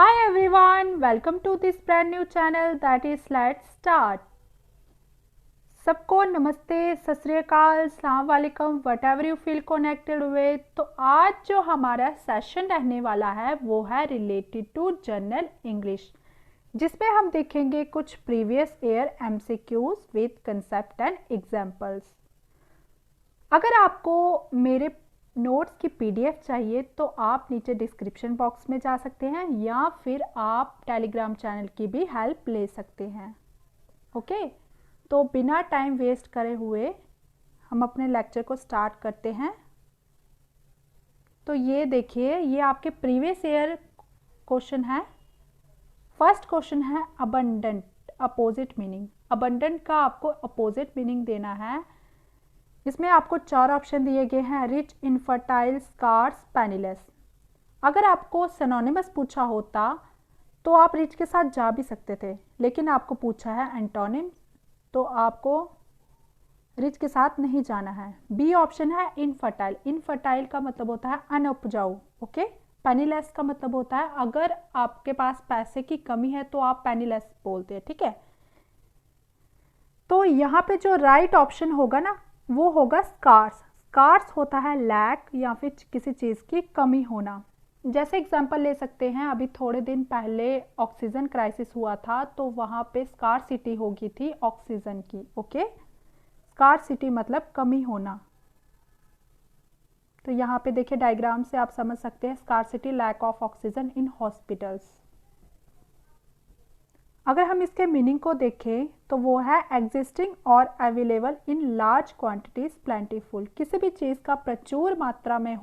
Hi everyone, welcome to this brand new channel that is Let's Start. सबको नमस्ते, सत श्री अकाल, अस्सलाम वालेकुम, what ever you feel connected with. तो आज जो हमारा सेशन रहने वाला है वो है रिलेटेड टू जनरल इंग्लिश, जिसमें हम देखेंगे कुछ previous year MCQs with concept and examples. अगर आपको मेरे नोट्स की पीडीएफ चाहिए तो आप नीचे डिस्क्रिप्शन बॉक्स में जा सकते हैं या फिर आप टेलीग्राम चैनल की भी हेल्प ले सकते हैं। ओके, तो बिना टाइम वेस्ट करे हुए हम अपने लेक्चर को स्टार्ट करते हैं। तो ये देखिए, ये आपके प्रीवियस ईयर क्वेश्चन है। फर्स्ट क्वेश्चन है अबंडेंट, अपोजिट मीनिंग। अबंडेंट का आपको अपोजिट मीनिंग देना है। इसमें आपको 4 ऑप्शन दिए गए हैं, रिच, इनफर्टाइल, स्कार्स, पेनीलेस। अगर आपको सिनोनिमस पूछा होता तो आप रिच के साथ जा भी सकते थे, लेकिन आपको पूछा है एंटोनिम, तो आपको रिच के साथ नहीं जाना है। बी ऑप्शन है इनफर्टाइल। इनफर्टाइल का मतलब होता है अनउपजाऊ। ओके, पेनीलेस का मतलब होता है अगर आपके पास पैसे की कमी है तो आप पेनीलेस बोलते हैं। ठीक है, तो यहाँ पे जो राइट ऑप्शन होगा ना वो होगा स्कार्स। स्कार्स होता है लैक या फिर किसी चीज़ की कमी होना। जैसे एग्जांपल ले सकते हैं, अभी थोड़े दिन पहले ऑक्सीजन क्राइसिस हुआ था तो वहाँ पे स्कार्सिटी हो गई थी ऑक्सीजन की। ओके, स्कार्सिटी मतलब कमी होना। तो यहाँ पे देखिए डायग्राम से आप समझ सकते हैं, scarcity lack of oxygen in hospitals. अगर हम इसके मीनिंग को देखें तो वो है एग्जिस्टिंग और available in large quantities, plentiful. किसी भी चीज़ का प्रचुर मात्रा में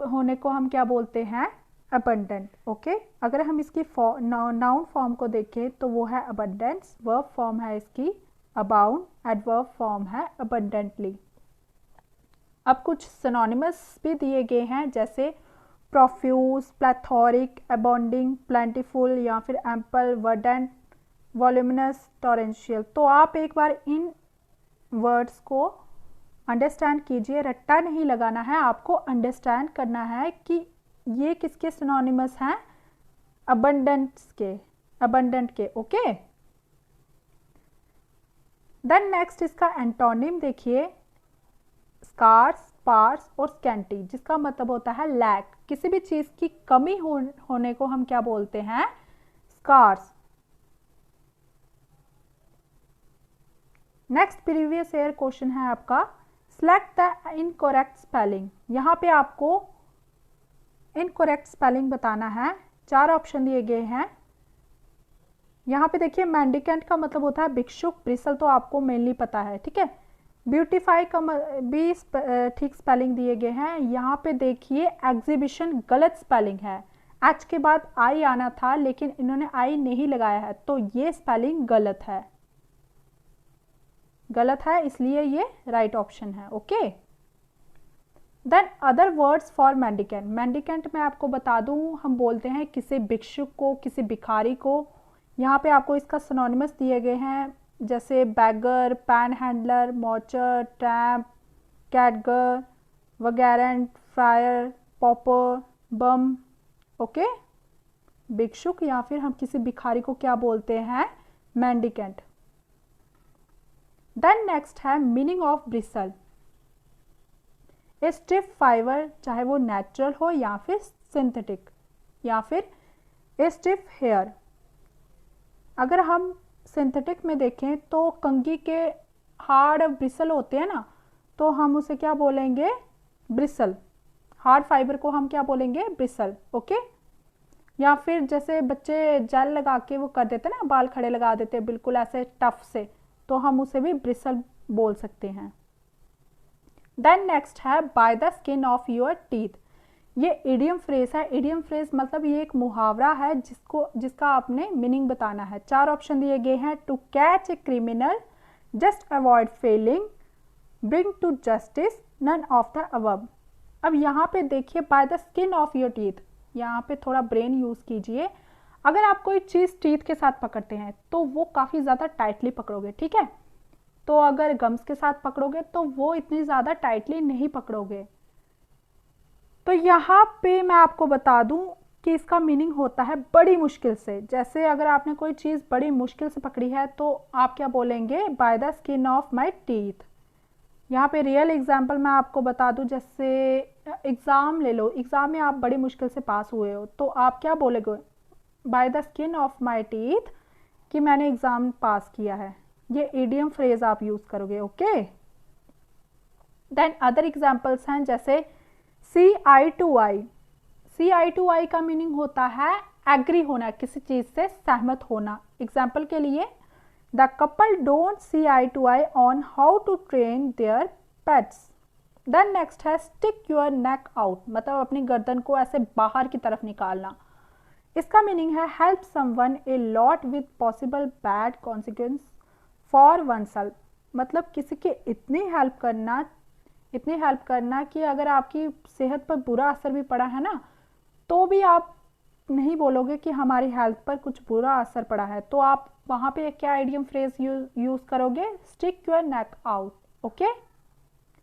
होने को हम क्या बोलते हैं? अबंडेंट। ओके, अगर हम इसकी नाउन फॉर्म को देखें तो वो है अबंडेंस, वर्ब फॉर्म है इसकी अबाउंड, एडवर्ब फॉर्म है अबंडेंटली। अब कुछ सिनोनिमस भी दिए गए हैं, जैसे प्रोफ्यूज, प्लेथोरिक, अबॉन्डिंग, प्लेंटीफुल या फिर एम्पल, वर्डेंट, वॉल्यूमिनस, टॉरेंशियल। तो आप एक बार इन वर्ड्स को अंडरस्टैंड कीजिए, रट्टा नहीं लगाना है, आपको अंडरस्टैंड करना है कि ये किसके सिनोनिमस हैं? अबंडेंस के, अबंडेंट के। ओके, देन नेक्स्ट इसका एंटोनिम देखिए, स्कार्स, स्पार्स और स्कैंटी, जिसका मतलब होता है लैक। किसी भी चीज की कमी होने को हम क्या बोलते हैं? Scarce. Next previous year question है आपका, सिलेक्ट द इनकरेक्ट स्पेलिंग। यहाँ पे आपको इनकरेक्ट स्पेलिंग बताना है। 4 ऑप्शन दिए गए हैं। यहाँ पे देखिए मेंडिकेंट का मतलब होता है भिक्षुक, ब्रिसल तो आपको मेनली पता है। ठीक है, ब्यूटीफाई का भी ठीक स्पेलिंग दिए गए हैं। यहाँ पे देखिए एग्जीबिशन गलत स्पेलिंग है, एच के बाद आई आना था लेकिन इन्होंने आई नहीं लगाया है, तो ये स्पेलिंग गलत है, गलत है, इसलिए ये राइट ऑप्शन है। Okay, then other words for mendicant. Mendicant में आपको बता दूं, हम बोलते हैं किसी भिक्षुक को, किसी भिखारी को। यहाँ पे आपको इसका सिनोनिमस दिए गए हैं, जैसे beggar, panhandler, moocher, tramp, cadger, vagrant, friar, pauper, bum. Okay, भिक्षुक या फिर हम किसी भिखारी को क्या बोलते हैं? मेंडिकेंट। देन नेक्स्ट है meaning of bristle. A stiff fibre, चाहे वो नेचुरल हो या फिर सिंथेटिक, या फिर ए स्टिफ हेयर। अगर हम सिंथेटिक में देखें तो कंघी के हार्ड ब्रिसल होते हैं ना, तो हम उसे क्या बोलेंगे? ब्रिसल। हार्ड फाइबर को हम क्या बोलेंगे? ब्रिसल। ओके, या फिर जैसे बच्चे जेल लगा के वो कर देते हैं ना, बाल खड़े लगा देते हैं बिल्कुल ऐसे टफ से, तो हम उसे भी ब्रिसल बोल सकते हैं। देन नेक्स्ट है bye the skin of your teeth. ये इडियम फ्रेज है। इडियम फ्रेज मतलब ये एक मुहावरा है जिसका आपने मीनिंग बताना है। 4 ऑप्शन दिए गए हैं, to catch a criminal, just avoid failing, bring to justice, none of the above. अब यहाँ पे देखिए by the skin of your teeth, यहाँ पे थोड़ा ब्रेन यूज कीजिए। अगर आप कोई चीज टीथ के साथ पकड़ते हैं तो वो काफी ज्यादा टाइटली पकड़ोगे। ठीक है, तो अगर गम्स के साथ पकड़ोगे तो वो इतनी ज्यादा टाइटली नहीं पकड़ोगे। तो यहाँ पे मैं आपको बता दूं, कि इसका मीनिंग होता है बड़ी मुश्किल से। जैसे अगर आपने कोई चीज़ बड़ी मुश्किल से पकड़ी है तो आप क्या बोलेंगे, bye the skin of my teeth. यहाँ पे रियल एग्जाम्पल मैं आपको बता दूँ, जैसे एग्ज़ाम ले लो, एग्ज़ाम में आप बड़ी मुश्किल से पास हुए हो तो आप क्या बोलोगे, bye the skin of my teeth, कि मैंने एग्ज़ाम पास किया है। ये ईडियम फ्रेज आप यूज़ करोगे। ओके, देन अदर एग्जाम्पल्स हैं जैसे सी eye to I. C eye to आई का मीनिंग होता है एग्री होना, किसी चीज़ से सहमत होना। एग्जाम्पल के लिए, the couple don't see eye to eye on how to train their pets. Then next है स्टिक योर नेक आउट, मतलब अपनी गर्दन को ऐसे बाहर की तरफ निकालना। इसका मीनिंग है help someone a lot with possible bad consequence for one self, मतलब किसी की इतनी हेल्प करना कि अगर आपकी सेहत पर बुरा असर भी पड़ा है ना, तो भी आप नहीं बोलोगे कि हमारी हेल्थ पर कुछ बुरा असर पड़ा है, तो आप वहाँ पे क्या आइडियम फ्रेज यूज़ करोगे, stick your neck out. Okay,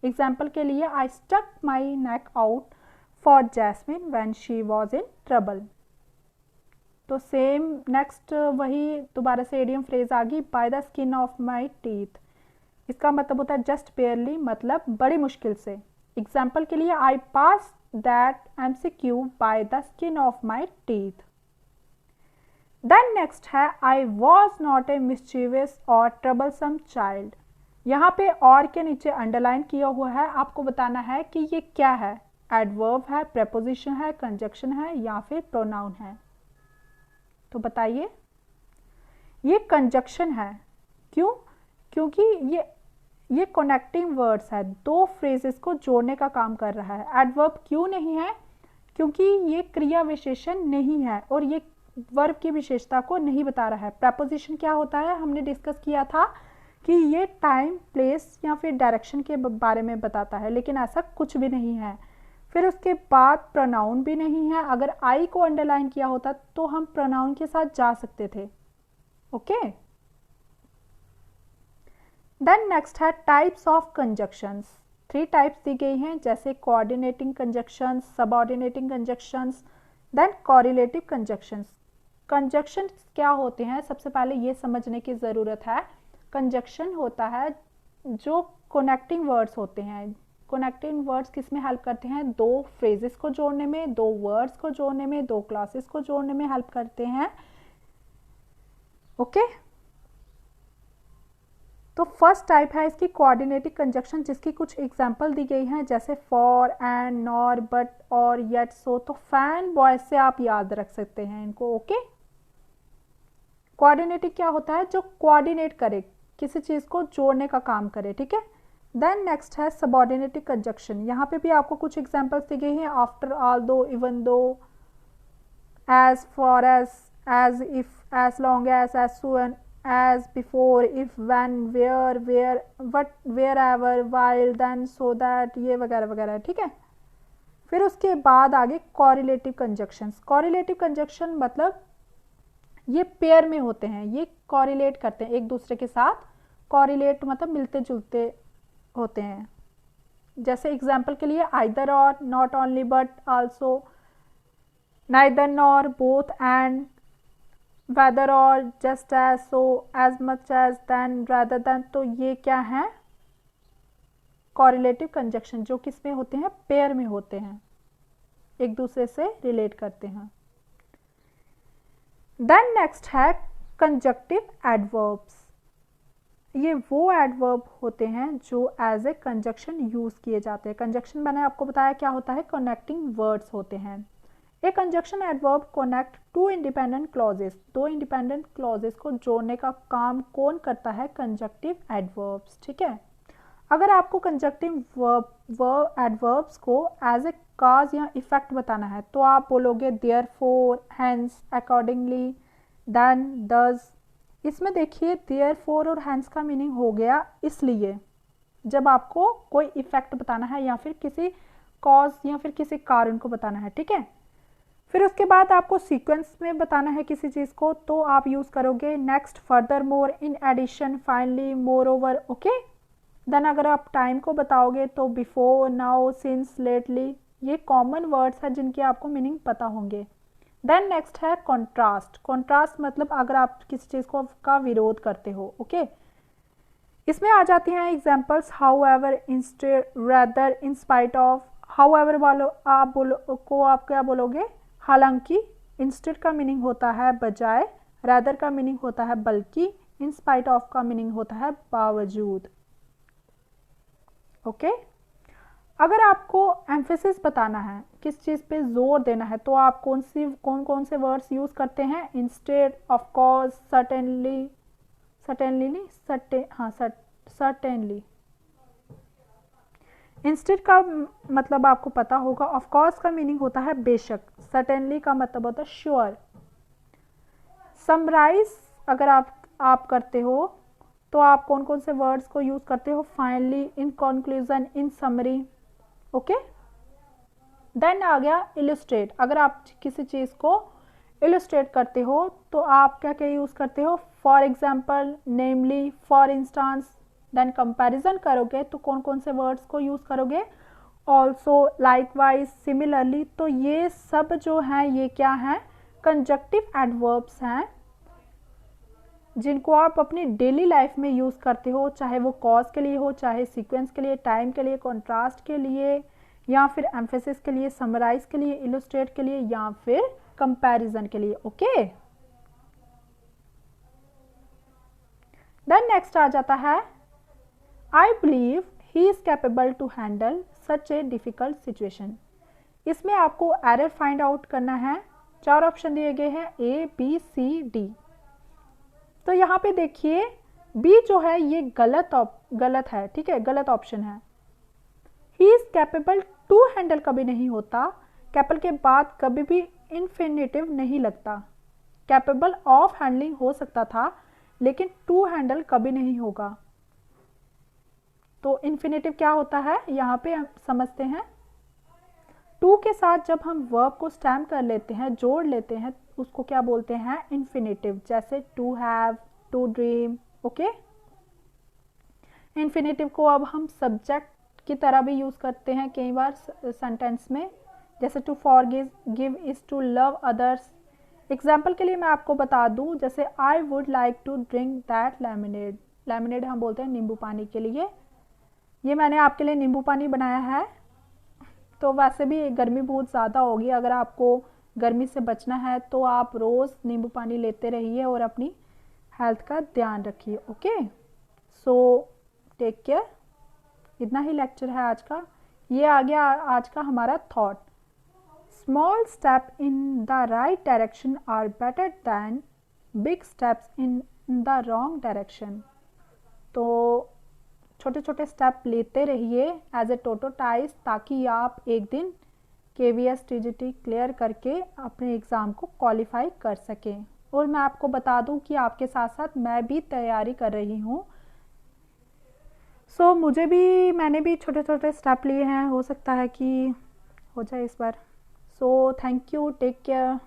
example के लिए, I stuck my neck out for Jasmine when she was in trouble. तो सेम नेक्स्ट वही दोबारा से आइडियम फ्रेज आ गई, by the skin of my teeth. इसका मतलब होता है जस्ट बेयरली, मतलब बड़ी मुश्किल से। एग्जाम्पल के लिए, I pass that MCQ by the skin of my teeth. Then next है, I was not a mischievous और ट्रबलसम चाइल्ड। यहाँ पे और के नीचे अंडरलाइन किया हुआ है, आपको बताना है कि ये क्या है, एडवर्ब है, प्रेपोजिशन है, कंजक्शन है या फिर प्रोनाउन है। तो बताइए, ये कंजक्शन है। क्यों? क्योंकि ये कनेक्टिंग वर्ड्स है, दो फ्रेजेस को जोड़ने का काम कर रहा है। एडवर्ब क्यों नहीं है? क्योंकि ये क्रिया विशेषण नहीं है और ये वर्ब की विशेषता को नहीं बता रहा है। प्रेपोजिशन क्या होता है, हमने डिस्कस किया था कि ये टाइम, प्लेस या फिर डायरेक्शन के बारे में बताता है, लेकिन ऐसा कुछ भी नहीं है। फिर उसके बाद प्रोनाउन भी नहीं है। अगर आई को अंडरलाइन किया होता तो हम प्रोनाउन के साथ जा सकते थे। ओके, देन नेक्स्ट है टाइप्स ऑफ कंजक्शंस। 3 टाइप्स दी गई हैं, जैसे coordinating conjunctions, subordinating conjunctions, then correlative conjunctions. Conjunctions क्या होते हैं, सबसे पहले ये समझने की ज़रूरत है। कंजक्शन होता है जो कनेक्टिंग वर्ड्स होते हैं। कनेक्टिंग वर्ड्स किस में हेल्प करते हैं, दो फ्रेजेस को जोड़ने में, दो वर्ड्स को जोड़ने में, दो क्लासेस को जोड़ने में हेल्प करते हैं। ओके, तो फर्स्ट टाइप है इसकी कोऑर्डिनेटिव कंजक्शन, जिसकी कुछ एग्जांपल दी गई हैं, जैसे फॉर, एंड, नॉर, बट और येट, सो। तो फैन, बॉय से आप याद रख सकते हैं इनको। ओके, कोऑर्डिनेटिव क्या होता है, जो कोऑर्डिनेट करे, किसी चीज को जोड़ने का काम करे। ठीक है, देन नेक्स्ट है सबऑर्डिनेटिव कंजक्शन। यहाँ पे भी आपको कुछ एग्जांपल्स दी गई हैं, after, all though, even though, as, for, as if, as long as soon, as, before, if, when, where, what, wherever, while, then, so that, ये वगैरह वगैरह। ठीक है, फिर उसके बाद आगे कोरिलेटिव कंजक्शंस। कोरिलेटिव कंजक्शन मतलब ये पेयर में होते हैं, ये कोरिलेट करते हैं एक दूसरे के साथ। कोरिलेट मतलब मिलते जुलते होते हैं। जैसे एग्जाम्पल के लिए, आइदर और, not only but also, neither nor, both and, whether और, just as, so, as much as, then, rather than। तो ये क्या है, कोरिलेटिव कंजक्शन, जो किस में होते हैं, पेयर में होते हैं, एक दूसरे से रिलेट करते हैं। देन नेक्स्ट है कंजक्टिव एडवर्ब्स। ये वो एडवर्ब होते हैं जो एज ए कंजक्शन यूज किए जाते हैं। कंजक्शन मैंने आपको बताया क्या होता है, कनेक्टिंग वर्ड्स होते हैं। A conjunction adverb connect two independent clauses. दो इंडिपेंडेंट क्लॉजेस को जोड़ने का काम कौन करता है, कंजक्टिव एडवर्ब्स। ठीक है, अगर आपको कंजक्टिव एडवर्ब्स को एज ए काज या इफेक्ट बताना है तो आप बोलोगे देयरफॉर, हेंस, अकॉर्डिंगली, देन, दस। इसमें देखिए देयरफॉर और हेंस का मीनिंग हो गया इसलिए, जब आपको कोई इफेक्ट बताना है या फिर किसी कॉज या फिर किसी कारण को बताना है। ठीक है, फिर उसके बाद आपको सीक्वेंस में बताना है किसी चीज़ को, तो आप यूज़ करोगे next, furthermore, in addition, finally, moreover. Okay, then अगर आप टाइम को बताओगे तो बिफोर, नाउ, सिंस, लेटली। ये कॉमन वर्ड्स हैं जिनके आपको मीनिंग पता होंगे। देन नेक्स्ट है कॉन्ट्रास्ट। कॉन्ट्रास्ट मतलब अगर आप किसी चीज़ को का विरोध करते हो, ओके। इसमें आ जाती हैं examples how ever, instead, rather, in spite of. How ever वालो आप बोलो को आप क्या बोलोगे, हालांकि। इंस्टेड का मीनिंग होता है बजाय, रेदर का मीनिंग होता है बल्कि, इन स्पाइट ऑफ का मीनिंग होता है बावजूद, ओके। अगर आपको एम्फेसिस बताना है, किस चीज़ पे जोर देना है, तो आप कौन कौन से वर्ड्स यूज़ करते हैं, instead, of course, certainly, certainly. Instead का मतलब आपको पता होगा, ऑफ कोर्स का मीनिंग होता है बेशक, सर्टेनली का मतलब होता है श्योर। समराइज अगर आप करते हो तो आप कौन कौन से वर्ड्स को यूज करते हो, finally, in conclusion, in summary, okay. Then आ गया इलस्ट्रेट। अगर आप किसी चीज को इलस्ट्रेट करते हो तो आप क्या क्या यूज करते हो, for example, namely, for instance. Then comparison करोगे तो कौन कौन से वर्ड्स को यूज करोगे, ऑल्सो, लाइकवाइज, सिमिलरली। तो ये सब जो है ये क्या है, कंजक्टिव एडवर्ब्स हैं जिनको आप अपनी डेली लाइफ में यूज करते हो, चाहे वो कॉज के लिए हो, चाहे सीक्वेंस के लिए, टाइम के लिए, कॉन्ट्रास्ट के लिए, या फिर एम्फेसिस के लिए, समराइज के लिए, इलस्ट्रेट के लिए, या फिर कंपैरिजन के लिए, ओके। देन नेक्स्ट आ जाता है, I believe he is capable to handle such a difficult situation. इसमें आपको एरर फाइंड आउट करना है। 4 ऑप्शन दिए गए हैं, ए, बी, सी, डी। तो यहाँ पे देखिए बी जो है ये गलत है, ठीक है, गलत ऑप्शन है। He is capable to handle कभी नहीं होता, कैपेबल के बाद कभी भी इन्फिनेटिव नहीं लगता। कैपेबल ऑफ हैंडलिंग हो सकता था लेकिन टू हैंडल कभी नहीं होगा। तो इन्फिनेटिव क्या होता है यहाँ पे हम समझते हैं। टू के साथ जब हम वर्ब को स्टैम्प कर लेते हैं, जोड़ लेते हैं, उसको क्या बोलते हैं, इन्फिनेटिव। जैसे to have, to dream, okay. Infinitive को अब हम सब्जेक्ट की तरह भी यूज करते हैं कई बार सेंटेंस में, जैसे to forgive is to love others. Example के लिए मैं आपको बता दूं, जैसे I would like to drink that lemonade. Lemonade हम बोलते हैं नींबू पानी के लिए। ये मैंने आपके लिए नींबू पानी बनाया है। तो वैसे भी गर्मी बहुत ज़्यादा होगी, अगर आपको गर्मी से बचना है तो आप रोज़ नींबू पानी लेते रहिए और अपनी हेल्थ का ध्यान रखिए, ओके। So take care. इतना ही लेक्चर है आज का। ये आ गया आज का हमारा thought. Small step in the right direction are better than big steps in the wrong direction. तो छोटे छोटे स्टेप लेते रहिए एज ए टोटोटाइज, ताकि आप एक दिन KVS TGT क्लियर करके अपने एग्ज़ाम को क्वालिफाई कर सकें। और मैं आपको बता दूं कि आपके साथ साथ मैं भी तैयारी कर रही हूं। सो मैंने भी छोटे छोटे स्टेप लिए हैं, हो सकता है कि हो जाए इस बार। So thank you, take care.